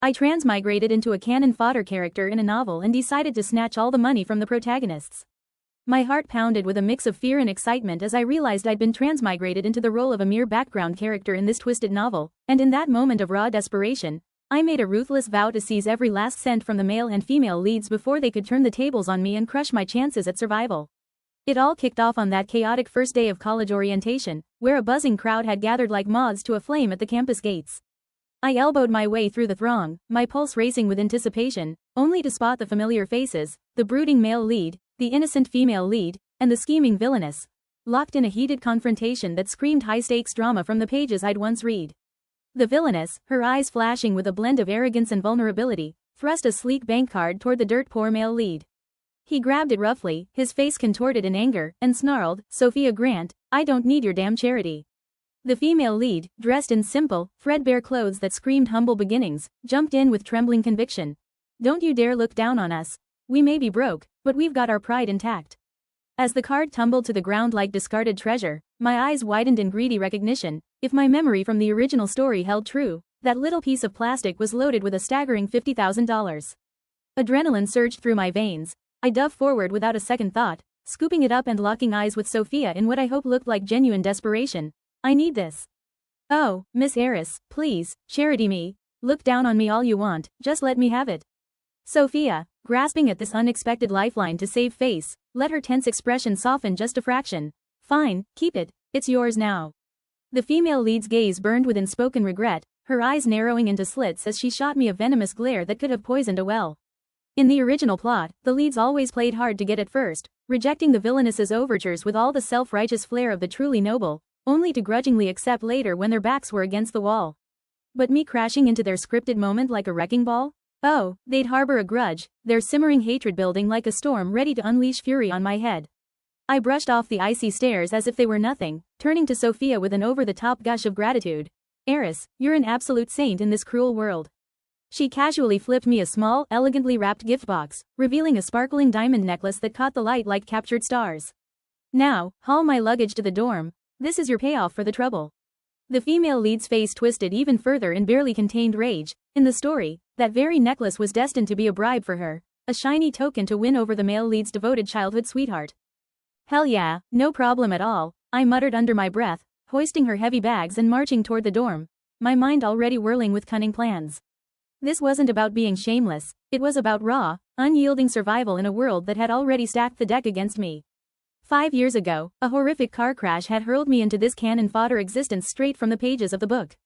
I transmigrated into a cannon fodder character in a novel and decided to snatch all the money from the protagonists. My heart pounded with a mix of fear and excitement as I realized I'd been transmigrated into the role of a mere background character in this twisted novel, and in that moment of raw desperation, I made a ruthless vow to seize every last cent from the male and female leads before they could turn the tables on me and crush my chances at survival. It all kicked off on that chaotic first day of college orientation, where a buzzing crowd had gathered like moths to a flame at the campus gates. I elbowed my way through the throng, my pulse racing with anticipation, only to spot the familiar faces, the brooding male lead, the innocent female lead, and the scheming villainess, locked in a heated confrontation that screamed high-stakes drama from the pages I'd once read. The villainess, her eyes flashing with a blend of arrogance and vulnerability, thrust a sleek bank card toward the dirt-poor male lead. He grabbed it roughly, his face contorted in anger, and snarled, "Sophia Grant, I don't need your damn charity." The female lead, dressed in simple, threadbare clothes that screamed humble beginnings, jumped in with trembling conviction. "Don't you dare look down on us. We may be broke, but we've got our pride intact." As the card tumbled to the ground like discarded treasure, my eyes widened in greedy recognition. If my memory from the original story held true, that little piece of plastic was loaded with a staggering $50,000. Adrenaline surged through my veins. I dove forward without a second thought, scooping it up and locking eyes with Sophia in what I hope looked like genuine desperation. "I need this. Oh, Miss Heiress, please, charity me. Look down on me all you want, just let me have it." Sophia, grasping at this unexpected lifeline to save face, let her tense expression soften just a fraction. "Fine, keep it, it's yours now." The female lead's gaze burned with unspoken regret, her eyes narrowing into slits as she shot me a venomous glare that could have poisoned a well. In the original plot, the leads always played hard to get at first, rejecting the villainess's overtures with all the self-righteous flair of the truly noble, only to grudgingly accept later when their backs were against the wall. But me crashing into their scripted moment like a wrecking ball? Oh, they'd harbor a grudge, their simmering hatred building like a storm ready to unleash fury on my head. I brushed off the icy stares as if they were nothing, turning to Sophia with an over-the-top gush of gratitude. "Heiress, you're an absolute saint in this cruel world." She casually flipped me a small, elegantly wrapped gift box, revealing a sparkling diamond necklace that caught the light like captured stars. "Now, haul my luggage to the dorm. This is your payoff for the trouble." The female lead's face twisted even further in barely contained rage. In the story, that very necklace was destined to be a bribe for her, a shiny token to win over the male lead's devoted childhood sweetheart. "Hell yeah, no problem at all," I muttered under my breath, hoisting her heavy bags and marching toward the dorm, my mind already whirling with cunning plans. This wasn't about being shameless, it was about raw, unyielding survival in a world that had already stacked the deck against me. 5 years ago, a horrific car crash had hurled me into this cannon fodder existence straight from the pages of the book.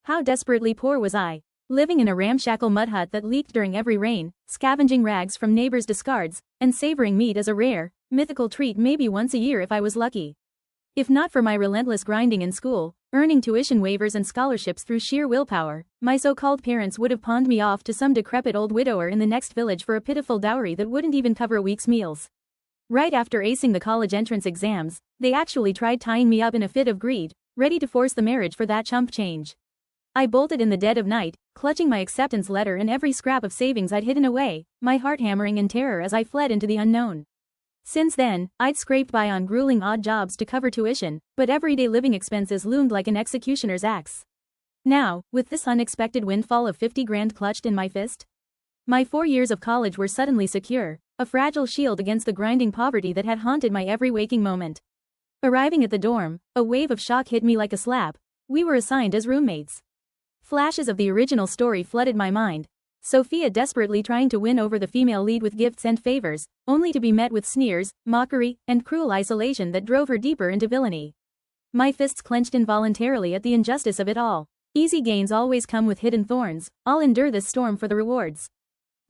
How desperately poor was I, living in a ramshackle mud hut that leaked during every rain, scavenging rags from neighbors' discards, and savoring meat as a rare, mythical treat maybe once a year if I was lucky. If not for my relentless grinding in school, earning tuition waivers and scholarships through sheer willpower, my so-called parents would have pawned me off to some decrepit old widower in the next village for a pitiful dowry that wouldn't even cover a week's meals. Right after acing the college entrance exams, they actually tried tying me up in a fit of greed, ready to force the marriage for that chump change. I bolted in the dead of night, clutching my acceptance letter and every scrap of savings I'd hidden away, my heart hammering in terror as I fled into the unknown. Since then, I'd scraped by on grueling odd jobs to cover tuition, but everyday living expenses loomed like an executioner's axe. Now, with this unexpected windfall of 50 grand clutched in my fist, my 4 years of college were suddenly secure, a fragile shield against the grinding poverty that had haunted my every waking moment. Arriving at the dorm, a wave of shock hit me like a slap. We were assigned as roommates. Flashes of the original story flooded my mind. Sophia desperately trying to win over the female lead with gifts and favors, only to be met with sneers, mockery, and cruel isolation that drove her deeper into villainy. My fists clenched involuntarily at the injustice of it all. Easy gains always come with hidden thorns. I'll endure this storm for the rewards.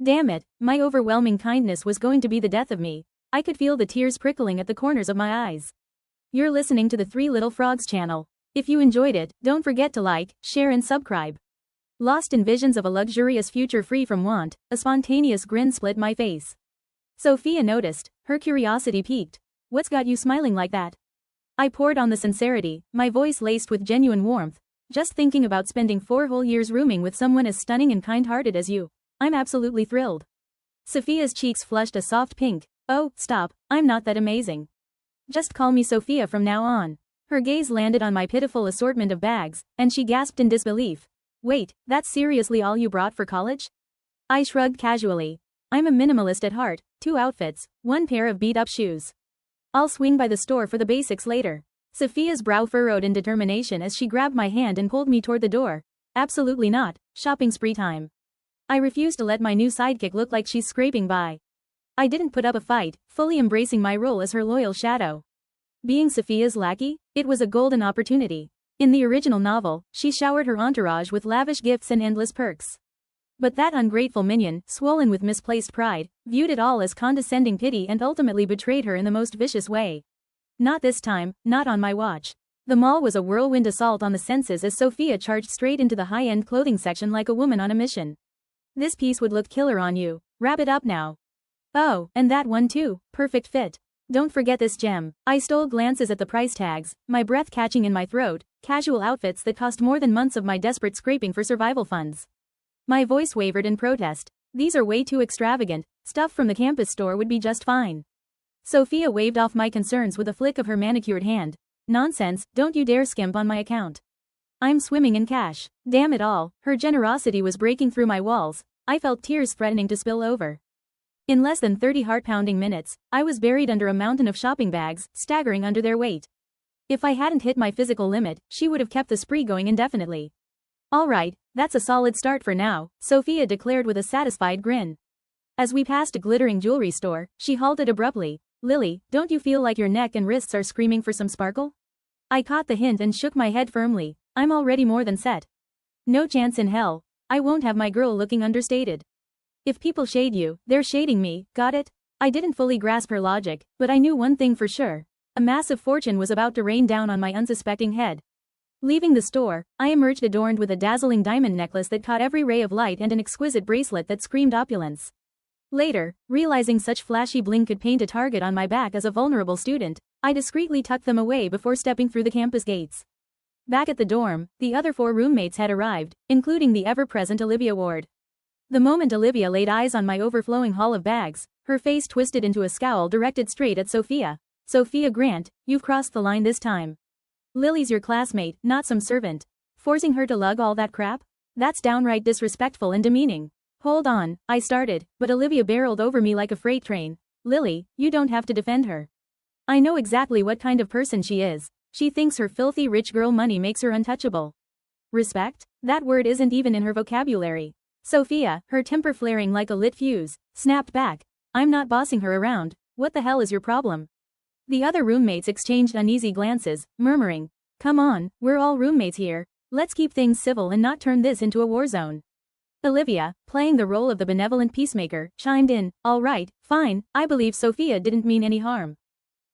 Damn it, my overwhelming kindness was going to be the death of me. I could feel the tears prickling at the corners of my eyes. You're listening to the Three Little Frogs channel. If you enjoyed it, don't forget to like, share and subscribe. Lost in visions of a luxurious future free from want, a spontaneous grin split my face. Sophia noticed, her curiosity piqued. "What's got you smiling like that?" I poured on the sincerity, my voice laced with genuine warmth. "Just thinking about spending 4 whole years rooming with someone as stunning and kind-hearted as you. I'm absolutely thrilled." Sophia's cheeks flushed a soft pink. "Oh, stop, I'm not that amazing. Just call me Sophia from now on." Her gaze landed on my pitiful assortment of bags, and she gasped in disbelief. Wait, that's seriously all you brought for college? I shrugged casually. I'm a minimalist at heart, 2 outfits, 1 pair of beat-up shoes. I'll swing by the store for the basics later. Sophia's brow furrowed in determination as she grabbed my hand and pulled me toward the door. Absolutely not, shopping spree time. I refuse to let my new sidekick look like she's scraping by. I didn't put up a fight, fully embracing my role as her loyal shadow. Being Sophia's lackey, it was a golden opportunity. In the original novel, she showered her entourage with lavish gifts and endless perks. But that ungrateful minion, swollen with misplaced pride, viewed it all as condescending pity and ultimately betrayed her in the most vicious way. Not this time, not on my watch. The mall was a whirlwind assault on the senses as Sophia charged straight into the high-end clothing section like a woman on a mission. This piece would look killer on you. Wrap it up now. Oh, and that one too, perfect fit. Don't forget this gem. I stole glances at the price tags, my breath catching in my throat, casual outfits that cost more than months of my desperate scraping for survival funds. My voice wavered in protest. These are way too extravagant, stuff from the campus store would be just fine. Sophia waved off my concerns with a flick of her manicured hand. Nonsense, don't you dare skimp on my account. I'm swimming in cash. Damn it all, her generosity was breaking through my walls. I felt tears threatening to spill over. In less than 30 heart-pounding minutes, I was buried under a mountain of shopping bags, staggering under their weight. If I hadn't hit my physical limit, she would have kept the spree going indefinitely. All right, that's a solid start for now, Sophia declared with a satisfied grin. As we passed a glittering jewelry store, she halted abruptly. Lily, don't you feel like your neck and wrists are screaming for some sparkle? I caught the hint and shook my head firmly. I'm already more than set. No chance in hell. I won't have my girl looking understated. If people shade you, they're shading me, got it? I didn't fully grasp her logic, but I knew one thing for sure. A massive fortune was about to rain down on my unsuspecting head. Leaving the store, I emerged adorned with a dazzling diamond necklace that caught every ray of light and an exquisite bracelet that screamed opulence. Later, realizing such flashy bling could paint a target on my back as a vulnerable student, I discreetly tucked them away before stepping through the campus gates. Back at the dorm, the other 4 roommates had arrived, including the ever-present Olivia Ward. The moment Olivia laid eyes on my overflowing haul of bags, her face twisted into a scowl directed straight at Sophia. Sophia Grant, you've crossed the line this time. Lily's your classmate, not some servant. Forcing her to lug all that crap? That's downright disrespectful and demeaning. Hold on, I started, but Olivia barreled over me like a freight train. Lily, you don't have to defend her. I know exactly what kind of person she is. She thinks her filthy rich girl money makes her untouchable. Respect? That word isn't even in her vocabulary. Sophia, her temper flaring like a lit fuse, snapped back. I'm not bossing her around. What the hell is your problem? The other roommates exchanged uneasy glances, murmuring, come on, we're all roommates here. Let's keep things civil and not turn this into a war zone. Olivia, playing the role of the benevolent peacemaker, chimed in, all right, fine, I believe Sophia didn't mean any harm.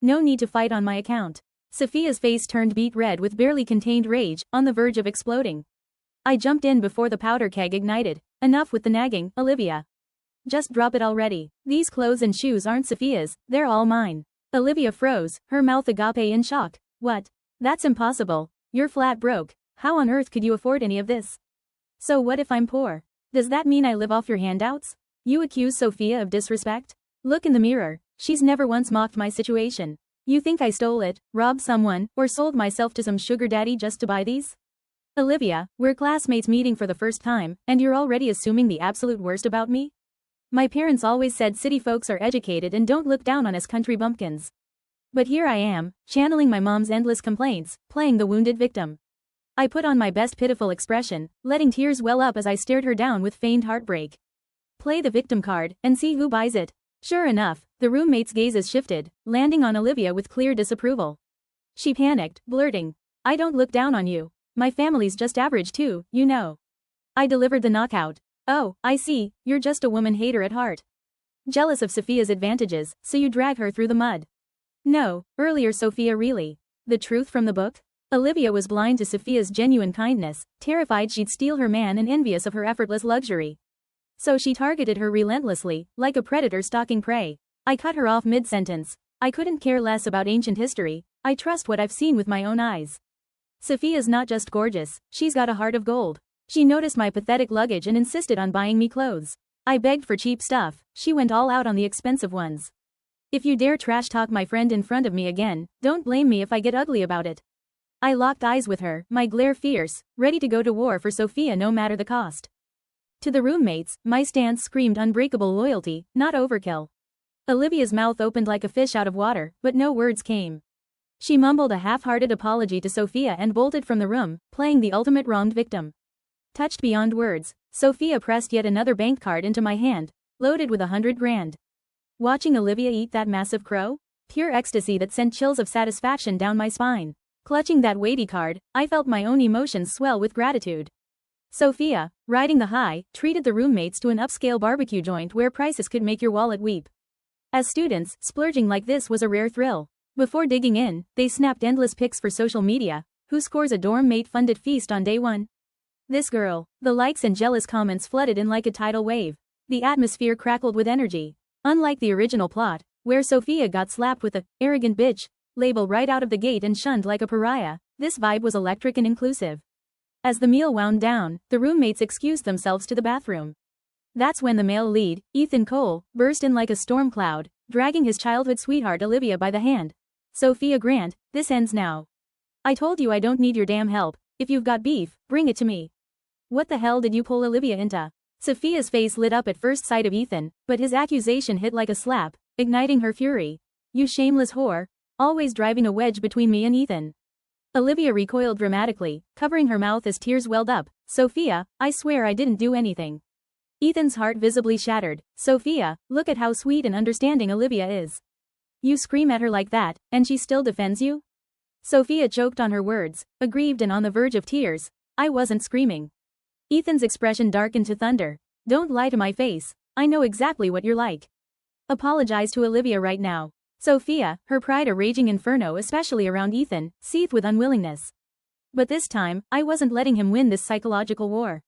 No need to fight on my account. Sophia's face turned beet red with barely contained rage, on the verge of exploding. I jumped in before the powder keg ignited. Enough with the nagging, Olivia. Just drop it already. These clothes and shoes aren't Sophia's, they're all mine. Olivia froze, her mouth agape in shock. What? That's impossible. You're flat broke. How on earth could you afford any of this? So what if I'm poor? Does that mean I live off your handouts? You accuse Sophia of disrespect? Look in the mirror. She's never once mocked my situation. You think I stole it, robbed someone, or sold myself to some sugar daddy just to buy these? Olivia, we're classmates meeting for the first time, and you're already assuming the absolute worst about me? My parents always said city folks are educated and don't look down on us country bumpkins. But here I am, channeling my mom's endless complaints, playing the wounded victim. I put on my best pitiful expression, letting tears well up as I stared her down with feigned heartbreak. Play the victim card, and see who buys it. Sure enough, the roommate's gazes shifted, landing on Olivia with clear disapproval. She panicked, blurting, I don't look down on you. My family's just average too, you know. I delivered the knockout. Oh, I see, you're just a woman hater at heart. Jealous of Sophia's advantages, so you drag her through the mud. No, earlier Sophia really. The truth from the book? Olivia was blind to Sophia's genuine kindness, terrified she'd steal her man and envious of her effortless luxury. So she targeted her relentlessly, like a predator stalking prey. I cut her off mid-sentence. I couldn't care less about ancient history, I trust what I've seen with my own eyes. Sophia's not just gorgeous, she's got a heart of gold. She noticed my pathetic luggage and insisted on buying me clothes. I begged for cheap stuff, she went all out on the expensive ones. If you dare trash talk my friend in front of me again, don't blame me if I get ugly about it. I locked eyes with her, my glare fierce, ready to go to war for Sophia no matter the cost. To the roommates, my stance screamed unbreakable loyalty, not overkill. Olivia's mouth opened like a fish out of water, but no words came. She mumbled a half-hearted apology to Sophia and bolted from the room, playing the ultimate wronged victim. Touched beyond words, Sophia pressed yet another bank card into my hand, loaded with 100 grand. Watching Olivia eat that massive crow? Pure ecstasy that sent chills of satisfaction down my spine. Clutching that weighty card, I felt my own emotions swell with gratitude. Sophia, riding the high, treated the roommates to an upscale barbecue joint where prices could make your wallet weep. As students, splurging like this was a rare thrill. Before digging in, they snapped endless pics for social media. Who scores a dorm mate-funded feast on day one? This girl. The likes and jealous comments flooded in like a tidal wave. The atmosphere crackled with energy. Unlike the original plot, where Sophia got slapped with a arrogant bitch label right out of the gate and shunned like a pariah, this vibe was electric and inclusive. As the meal wound down, the roommates excused themselves to the bathroom. That's when the male lead, Ethan Cole, burst in like a storm cloud, dragging his childhood sweetheart Olivia by the hand. Sophia Grant, this ends now. I told you I don't need your damn help. If you've got beef, bring it to me. What the hell did you pull Olivia into? Sophia's face lit up at first sight of Ethan, but his accusation hit like a slap, igniting her fury. You shameless whore. Always driving a wedge between me and Ethan. Olivia recoiled dramatically, covering her mouth as tears welled up. Sophia, I swear I didn't do anything. Ethan's heart visibly shattered. Sophia, look at how sweet and understanding Olivia is. You scream at her like that, and she still defends you? Sophia choked on her words, aggrieved and on the verge of tears. I wasn't screaming. Ethan's expression darkened to thunder. Don't lie to my face. I know exactly what you're like. Apologize to Olivia right now. Sophia, her pride a raging inferno especially around Ethan, seethed with unwillingness. But this time, I wasn't letting him win this psychological war.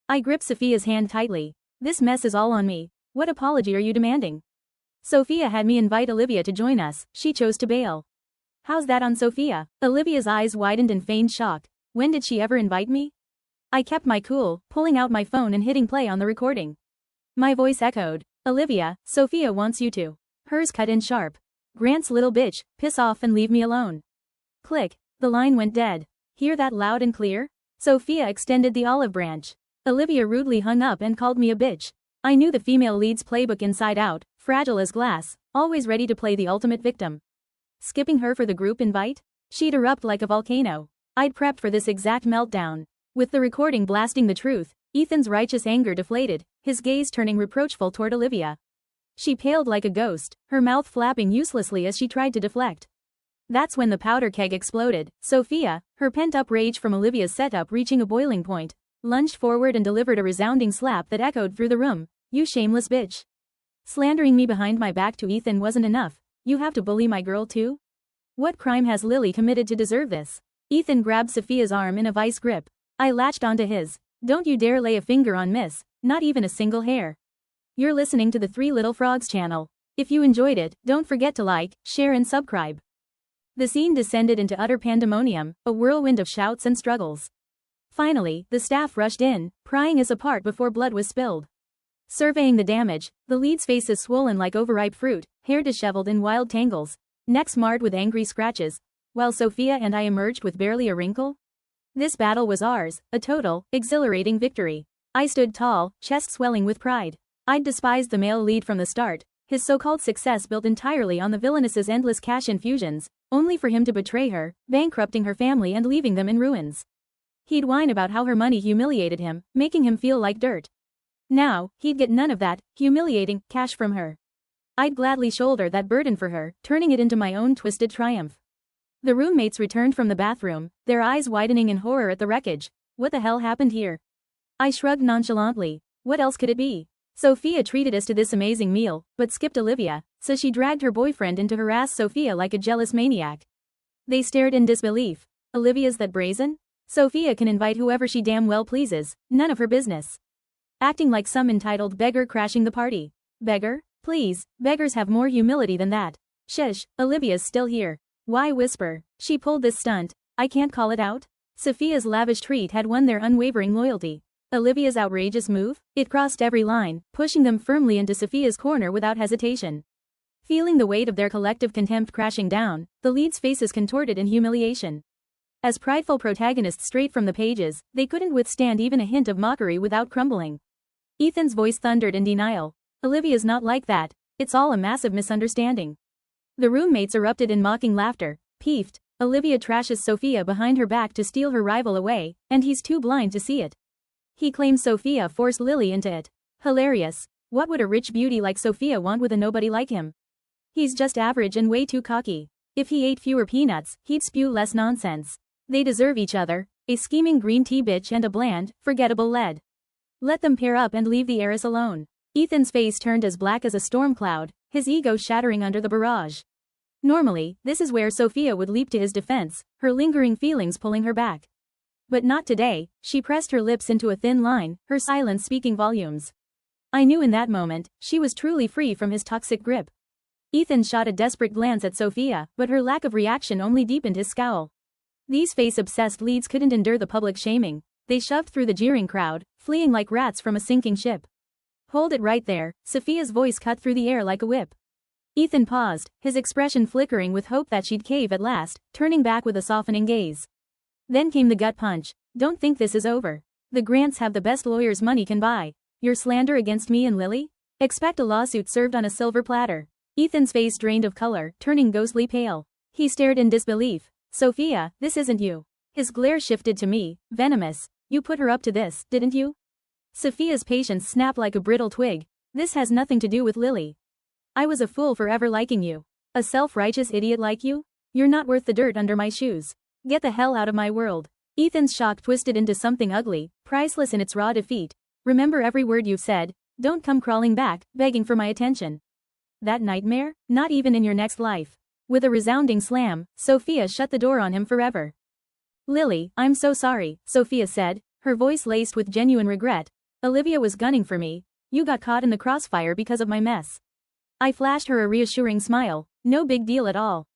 I gripped Sophia's hand tightly. This mess is all on me. What apology are you demanding? Sophia had me invite Olivia to join us, she chose to bail. How's that on Sophia? Olivia's eyes widened in feigned shock. When did she ever invite me? I kept my cool, pulling out my phone and hitting play on the recording. My voice echoed. Olivia, Sophia wants you to. Hers cut in sharp. Grant's little bitch, piss off and leave me alone. Click. The line went dead. Hear that loud and clear? Sophia extended the olive branch. Olivia rudely hung up and called me a bitch. I knew the female lead's playbook inside out, fragile as glass, always ready to play the ultimate victim. Skipping her for the group invite? She'd erupt like a volcano. I'd prepped for this exact meltdown. With the recording blasting the truth, Ethan's righteous anger deflated, his gaze turning reproachful toward Olivia. She paled like a ghost, her mouth flapping uselessly as she tried to deflect. That's when the powder keg exploded. Sophia, her pent-up rage from Olivia's setup reaching a boiling point, lunged forward and delivered a resounding slap that echoed through the room. You shameless bitch. Slandering me behind my back to Ethan wasn't enough. You have to bully my girl too? What crime has Lily committed to deserve this? Ethan grabbed Sophia's arm in a vice grip. I latched onto his. Don't you dare lay a finger on Miss, not even a single hair. You're listening to the Three Little Frogs channel. If you enjoyed it, don't forget to like, share and subscribe. The scene descended into utter pandemonium, a whirlwind of shouts and struggles. Finally, the staff rushed in, prying us apart before blood was spilled. Surveying the damage, the lead's faces swollen like overripe fruit, hair disheveled in wild tangles, necks marred with angry scratches, while Sophia and I emerged with barely a wrinkle. This battle was ours, a total, exhilarating victory. I stood tall, chest swelling with pride. I'd despised the male lead from the start, his so-called success built entirely on the villainess's endless cash infusions, only for him to betray her, bankrupting her family and leaving them in ruins. He'd whine about how her money humiliated him, making him feel like dirt. Now, he'd get none of that humiliating cash from her. I'd gladly shoulder that burden for her, turning it into my own twisted triumph. The roommates returned from the bathroom, their eyes widening in horror at the wreckage. What the hell happened here? I shrugged nonchalantly. What else could it be? Sophia treated us to this amazing meal, but skipped Olivia, so she dragged her boyfriend in to harass Sophia like a jealous maniac. They stared in disbelief. Olivia's that brazen? Sophia can invite whoever she damn well pleases, none of her business. Acting like some entitled beggar crashing the party. Beggar? Please, beggars have more humility than that. Shush, Olivia's still here. Why whisper? She pulled this stunt. I can't call it out? Sophia's lavish treat had won their unwavering loyalty. Olivia's outrageous move? It crossed every line, pushing them firmly into Sophia's corner without hesitation. Feeling the weight of their collective contempt crashing down, the lead's faces contorted in humiliation. As prideful protagonists straight from the pages, they couldn't withstand even a hint of mockery without crumbling. Ethan's voice thundered in denial. Olivia's not like that, it's all a massive misunderstanding. The roommates erupted in mocking laughter. Peeved, Olivia trashes Sophia behind her back to steal her rival away, and he's too blind to see it. He claims Sophia forced Lily into it. Hilarious. What would a rich beauty like Sophia want with a nobody like him? He's just average and way too cocky. If he ate fewer peanuts, he'd spew less nonsense. They deserve each other, a scheming green tea bitch and a bland, forgettable lead. Let them pair up and leave the heiress alone. Ethan's face turned as black as a storm cloud, his ego shattering under the barrage. Normally, this is where Sophia would leap to his defense, her lingering feelings pulling her back. But not today. She pressed her lips into a thin line, her silence speaking volumes. I knew in that moment, she was truly free from his toxic grip. Ethan shot a desperate glance at Sophia, but her lack of reaction only deepened his scowl. These face-obsessed leads couldn't endure the public shaming. They shoved through the jeering crowd, fleeing like rats from a sinking ship. Hold it right there, Sophia's voice cut through the air like a whip. Ethan paused, his expression flickering with hope that she'd cave at last, turning back with a softening gaze. Then came the gut punch. Don't think this is over. The Grants have the best lawyers money can buy. Your slander against me and Lily? Expect a lawsuit served on a silver platter. Ethan's face drained of color, turning ghostly pale. He stared in disbelief. Sophia, this isn't you. His glare shifted to me, venomous. You put her up to this, didn't you? Sophia's patience snapped like a brittle twig. This has nothing to do with Lily. I was a fool for ever liking you. A self-righteous idiot like you? You're not worth the dirt under my shoes. Get the hell out of my world. Ethan's shock twisted into something ugly, priceless in its raw defeat. Remember every word you've said. Don't come crawling back, begging for my attention. That nightmare? Not even in your next life. With a resounding slam, Sophia shut the door on him forever. Lily, I'm so sorry, Sophia said, her voice laced with genuine regret. Olivia was gunning for me. You got caught in the crossfire because of my mess. I flashed her a reassuring smile. No big deal at all.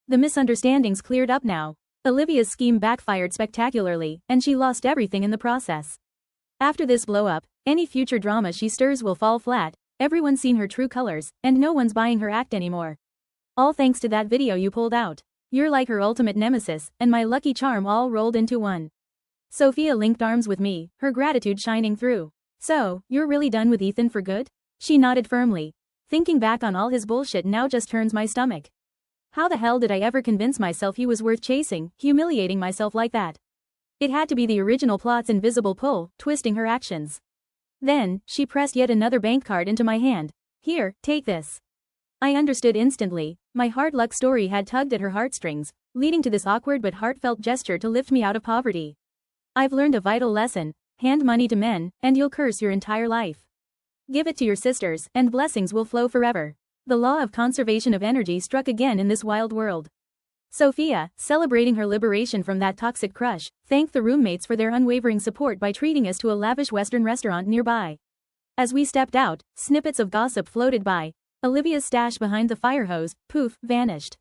The misunderstandings cleared up now. Olivia's scheme backfired spectacularly, and she lost everything in the process. After this blow-up, any future drama she stirs will fall flat. Everyone's seen her true colors, and no one's buying her act anymore. All thanks to that video you pulled out. You're like her ultimate nemesis, and my lucky charm all rolled into one. Sophia linked arms with me, her gratitude shining through. So, you're really done with Ethan for good? She nodded firmly. Thinking back on all his bullshit now just turns my stomach. How the hell did I ever convince myself he was worth chasing, humiliating myself like that? It had to be the original plot's invisible pull, twisting her actions. Then, she pressed yet another bank card into my hand. Here, take this. I understood instantly. My hard luck story had tugged at her heartstrings, leading to this awkward but heartfelt gesture to lift me out of poverty. I've learned a vital lesson. Hand money to men, and you'll curse your entire life. Give it to your sisters, and blessings will flow forever. The law of conservation of energy struck again in this wild world. Sophia, celebrating her liberation from that toxic crush, thanked the roommates for their unwavering support by treating us to a lavish Western restaurant nearby. As we stepped out, snippets of gossip floated by. Olivia's stash behind the fire hose, poof, vanished.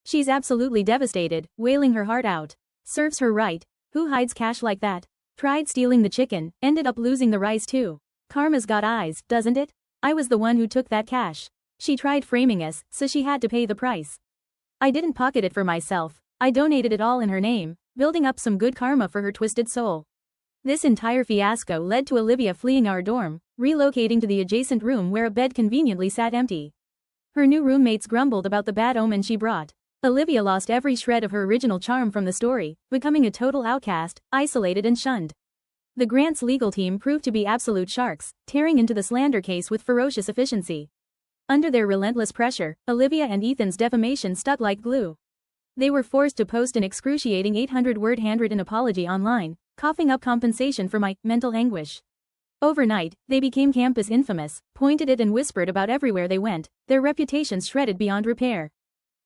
She's absolutely devastated, wailing her heart out. Serves her right. Who hides cash like that? Tried stealing the chicken, ended up losing the rice too. Karma's got eyes, doesn't it? I was the one who took that cash. She tried framing us, so she had to pay the price. I didn't pocket it for myself. I donated it all in her name, building up some good karma for her twisted soul. This entire fiasco led to Olivia fleeing our dorm, relocating to the adjacent room where a bed conveniently sat empty. Her new roommates grumbled about the bad omen she brought. Olivia lost every shred of her original charm from the story, becoming a total outcast, isolated and shunned. The Grants' legal team proved to be absolute sharks, tearing into the slander case with ferocious efficiency. Under their relentless pressure, Olivia and Ethan's defamation stuck like glue. They were forced to post an excruciating 800-word handwritten apology online, coughing up compensation for my mental anguish. Overnight, they became campus infamous, pointed at and whispered about everywhere they went, their reputations shredded beyond repair.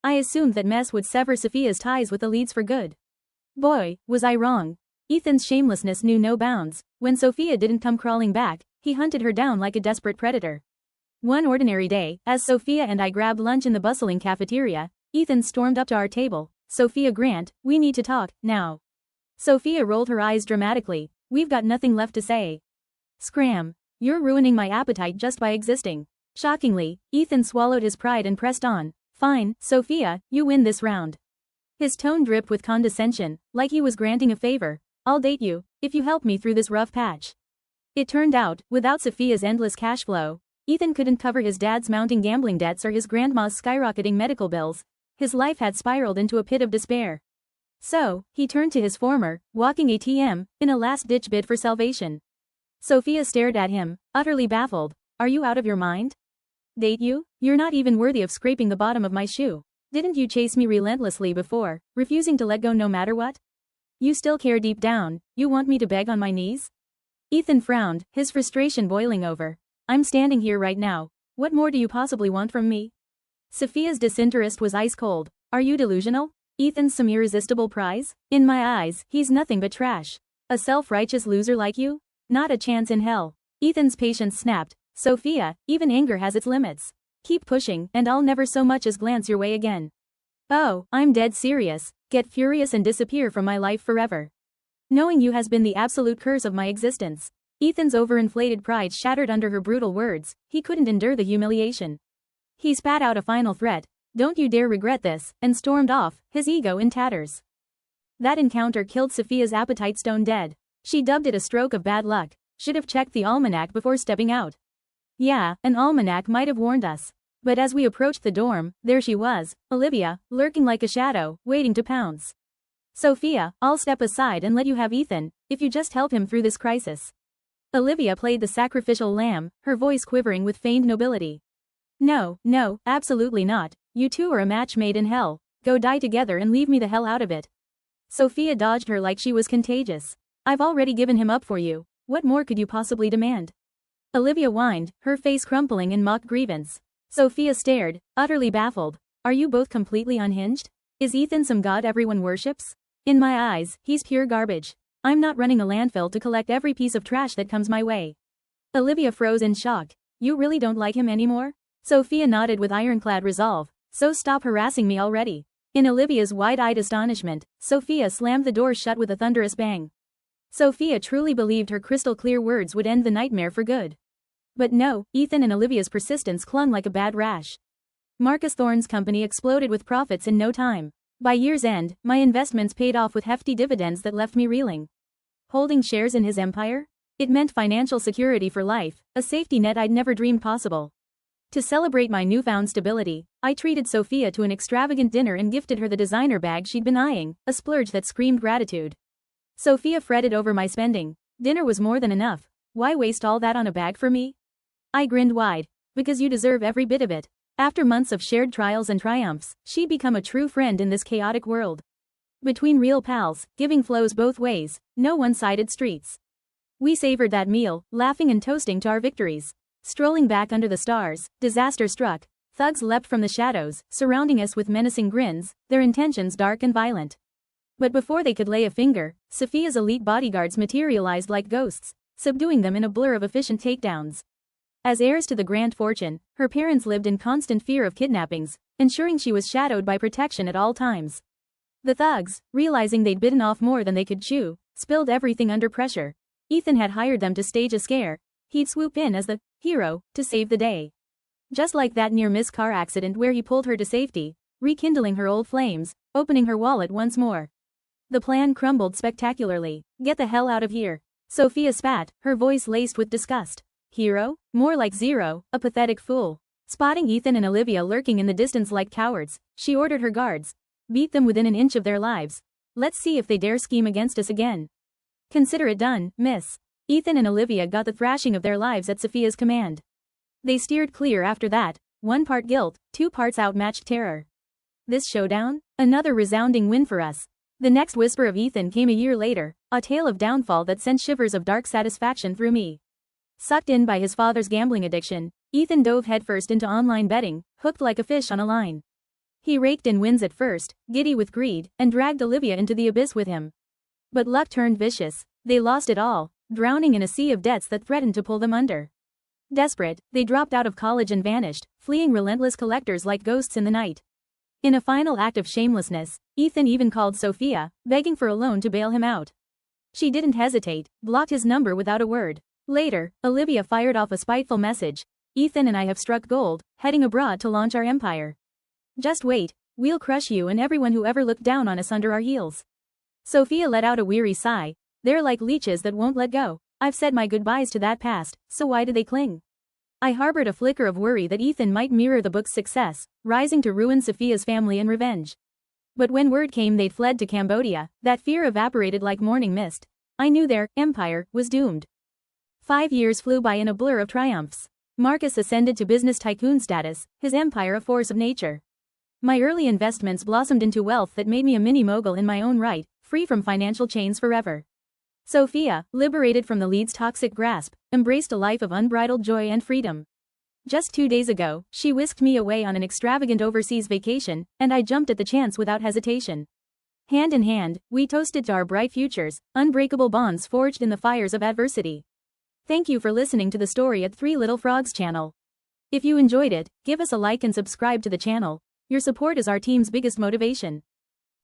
I assumed that mess would sever Sophia's ties with the leads for good. Boy, was I wrong. Ethan's shamelessness knew no bounds. When Sophia didn't come crawling back, he hunted her down like a desperate predator. One ordinary day, as Sophia and I grabbed lunch in the bustling cafeteria, Ethan stormed up to our table. Sophia Grant, we need to talk, now. Sophia rolled her eyes dramatically. We've got nothing left to say. Scram. You're ruining my appetite just by existing. Shockingly, Ethan swallowed his pride and pressed on. Fine, Sophia, you win this round. His tone dripped with condescension, like he was granting a favor. I'll date you, if you help me through this rough patch. It turned out, without Sophia's endless cash flow, Ethan couldn't cover his dad's mounting gambling debts or his grandma's skyrocketing medical bills. His life had spiraled into a pit of despair. So, he turned to his former, walking ATM, in a last-ditch bid for salvation. Sophia stared at him, utterly baffled. Are you out of your mind? Date you? You're not even worthy of scraping the bottom of my shoe. Didn't you chase me relentlessly before, refusing to let go no matter what? You still care deep down, you want me to beg on my knees? Ethan frowned, his frustration boiling over. I'm standing here right now. What more do you possibly want from me? Sophia's disinterest was ice cold. Are you delusional? Ethan's some irresistible prize? In my eyes, he's nothing but trash. A self-righteous loser like you? Not a chance in hell. Ethan's patience snapped. Sophia, even anger has its limits. Keep pushing, and I'll never so much as glance your way again. Oh, I'm dead serious. Get furious and disappear from my life forever. Knowing you has been the absolute curse of my existence. Ethan's overinflated pride shattered under her brutal words. He couldn't endure the humiliation. He spat out a final threat. Don't you dare regret this, and stormed off, his ego in tatters. That encounter killed Sophia's appetite stone dead. She dubbed it a stroke of bad luck. Should have checked the almanac before stepping out. Yeah, an almanac might have warned us. But as we approached the dorm, there she was, Olivia, lurking like a shadow, waiting to pounce. Sophia, I'll step aside and let you have Ethan, if you just help him through this crisis. Olivia played the sacrificial lamb, her voice quivering with feigned nobility. No, absolutely not. You two are a match made in hell. Go die together and leave me the hell out of it. Sophia dodged her like she was contagious. I've already given him up for you. What more could you possibly demand? Olivia whined, her face crumpling in mock grievance. Sophia stared, utterly baffled. Are you both completely unhinged? Is Ethan some god everyone worships? In my eyes, he's pure garbage. I'm not running a landfill to collect every piece of trash that comes my way. Olivia froze in shock. You really don't like him anymore? Sophia nodded with ironclad resolve. So stop harassing me already. In Olivia's wide-eyed astonishment, Sophia slammed the door shut with a thunderous bang. Sophia truly believed her crystal-clear words would end the nightmare for good. But no, Ethan and Olivia's persistence clung like a bad rash. Marcus Thorne's company exploded with profits in no time. By year's end, my investments paid off with hefty dividends that left me reeling. Holding shares in his empire? It meant financial security for life, a safety net I'd never dreamed possible. To celebrate my newfound stability, I treated Sophia to an extravagant dinner and gifted her the designer bag she'd been eyeing, a splurge that screamed gratitude. Sophia fretted over my spending. Dinner was more than enough. Why waste all that on a bag for me? I grinned wide. Because you deserve every bit of it. After months of shared trials and triumphs, she'd become a true friend in this chaotic world. Between real pals, giving flows both ways, no one-sided streets. We savored that meal, laughing and toasting to our victories. Strolling back under the stars, disaster struck. Thugs leapt from the shadows, surrounding us with menacing grins, their intentions dark and violent. But before they could lay a finger, Sophia's elite bodyguards materialized like ghosts, subduing them in a blur of efficient takedowns. As heirs to the grand fortune, her parents lived in constant fear of kidnappings, ensuring she was shadowed by protection at all times. The thugs, realizing they'd bitten off more than they could chew, spilled everything under pressure. Ethan had hired them to stage a scare. He'd swoop in as the hero to save the day. Just like that near-miss car accident where he pulled her to safety, rekindling her old flames, opening her wallet once more. The plan crumbled spectacularly. Get the hell out of here. Sophia spat, her voice laced with disgust. Hero? More like Zero, a pathetic fool. Spotting Ethan and Olivia lurking in the distance like cowards, she ordered her guards. Beat them within an inch of their lives. Let's see if they dare scheme against us again. Consider it done, miss. Ethan and Olivia got the thrashing of their lives at Sophia's command. They steered clear after that, 1 part guilt, 2 parts outmatched terror. This showdown? Another resounding win for us. The next whisper of Ethan came a year later, a tale of downfall that sent shivers of dark satisfaction through me. Sucked in by his father's gambling addiction, Ethan dove headfirst into online betting, hooked like a fish on a line. He raked in wins at first, giddy with greed, and dragged Olivia into the abyss with him. But luck turned vicious. They lost it all, drowning in a sea of debts that threatened to pull them under. Desperate, they dropped out of college and vanished, fleeing relentless collectors like ghosts in the night. In a final act of shamelessness, Ethan even called Sophia, begging for a loan to bail him out. She didn't hesitate, blocked his number without a word. Later, Olivia fired off a spiteful message. Ethan and I have struck gold, heading abroad to launch our empire. Just wait, We'll crush you and everyone who ever looked down on us under our heels. Sophia let out a weary sigh. They're like leeches that won't let go. I've said my goodbyes to that past, so why do they cling? I harbored a flicker of worry that Ethan might mirror the book's success, rising to ruin Sophia's family and revenge. But when word came they'd fled to Cambodia, that fear evaporated like morning mist. I knew their empire was doomed. 5 years flew by in a blur of triumphs. Marcus ascended to business tycoon status, his empire a force of nature. My early investments blossomed into wealth that made me a mini-mogul in my own right, free from financial chains forever. Sophia, liberated from the lead's toxic grasp, embraced a life of unbridled joy and freedom. Just 2 days ago, she whisked me away on an extravagant overseas vacation, and I jumped at the chance without hesitation. Hand in hand, we toasted to our bright futures, unbreakable bonds forged in the fires of adversity. Thank you for listening to the story at Three Little Frogs channel. If you enjoyed it, give us a like and subscribe to the channel. Your support is our team's biggest motivation.